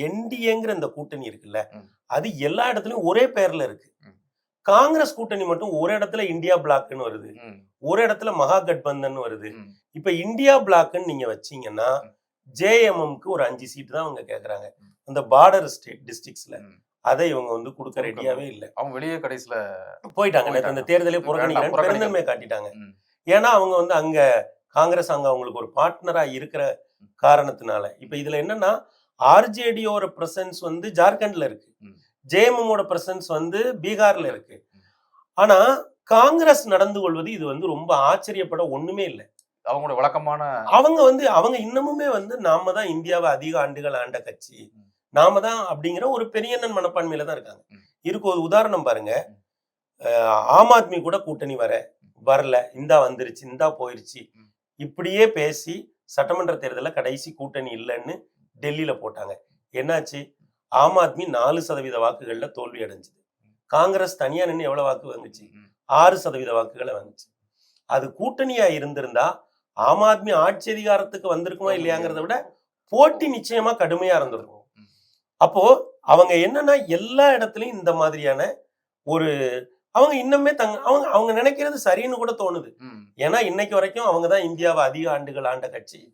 என்டிஏங்கிற இந்த கூட்டணி இருக்குல்ல, அது எல்லா இடத்துலயும் ஒரே பேர்ல இருக்கு. காங்கிரஸ் கூட்டணி மட்டும் ஒரு இடத்துல இந்தியா பிளாக்னு வருது, ஒரு இடத்துல மகா கட்பந்தன் வருது. இப்ப இந்தியா பிளாக்னு நீங்க வச்சீங்கன்னா ஜேஎம்எம்க்கு ஒரு 5 சீட் தான் அவங்க கேக்குறாங்க அந்த பார்டர் ஸ்டேட் டிஸ்ட்ரிக்ட்ஸ்ல. அதை இவங்க வந்து கொடுக்க ரெடியாவே இல்லை. அவங்க வெளியே கடைசியில போயிட்டாங்க. இந்த தேர்தலே புறக்கணிக்கிறேன் பெருந்தன்மை காட்டிட்டாங்க. ஏன்னா அவங்க வந்து அங்க காங்கிரஸ் அங்க அவங்களுக்கு ஒரு பார்ட்னரா இருக்கிற காரணத்தினால. இப்ப இதுல என்னன்னா ஆர்ஜேடியோட பிரசன்ஸ் வந்து ஜார்க்கண்ட்ல இருக்கு, ஜேஎம்எம்மோட பிரசன்ஸ் வந்து பீகார்ல இருக்கு. ஆனா காங்கிரஸ் நடந்து கொள்வது இது வந்து ரொம்ப ஆச்சரியப்பட ஒண்ணுமே இல்லை. அவங்களோட வழக்கமான அவங்க இன்னமுமே வந்து நாம தான் இந்தியாவை அதிக ஆண்டுகள் ஆண்ட கட்சி, நாம தான் அப்படிங்கிற ஒரு பெரியண்ணன் மனப்பான்மையில தான் இருக்காங்க. இதுக்கு ஒரு உதாரணம் பாருங்க. ஆம் ஆத்மி கூட கூட்டணி வரல, இந்தா வந்துருச்சு, இந்தா போயிருச்சு, இப்படியே பேசி சட்டமன்ற தேர்தலில் கடைசி கூட்டணி இல்லைன்னு டெல்லியில போட்டாங்க. என்னாச்சு? ஆம் ஆத்மி 4% வாக்குகள்ல தோல்வி அடைஞ்சது. காங்கிரஸ் தனியா நின்று எவ்வளவு வாக்கு வந்துச்சு? 6% வாக்குகளை வந்துச்சு. அது கூட்டணியா இருந்திருந்தா ஆம் ஆத்மி ஆட்சி அதிகாரத்துக்கு வந்திருக்குமா இல்லையாங்கிறத விட போட்டி நிச்சயமா கடுமையா இருந்திருக்கும். அப்போ அவங்க என்னன்னா எல்லா இடத்துலயும் இந்த மாதிரியான ஒரு அவங்க இன்னுமே அவங்க நினைக்கிறது சரின்னு கூட தோணுது. ஏன்னா இன்னைக்கு வரைக்கும் அவங்கதான் இந்தியாவை அதிக ஆண்டுகள் ஆண்ட கட்சி.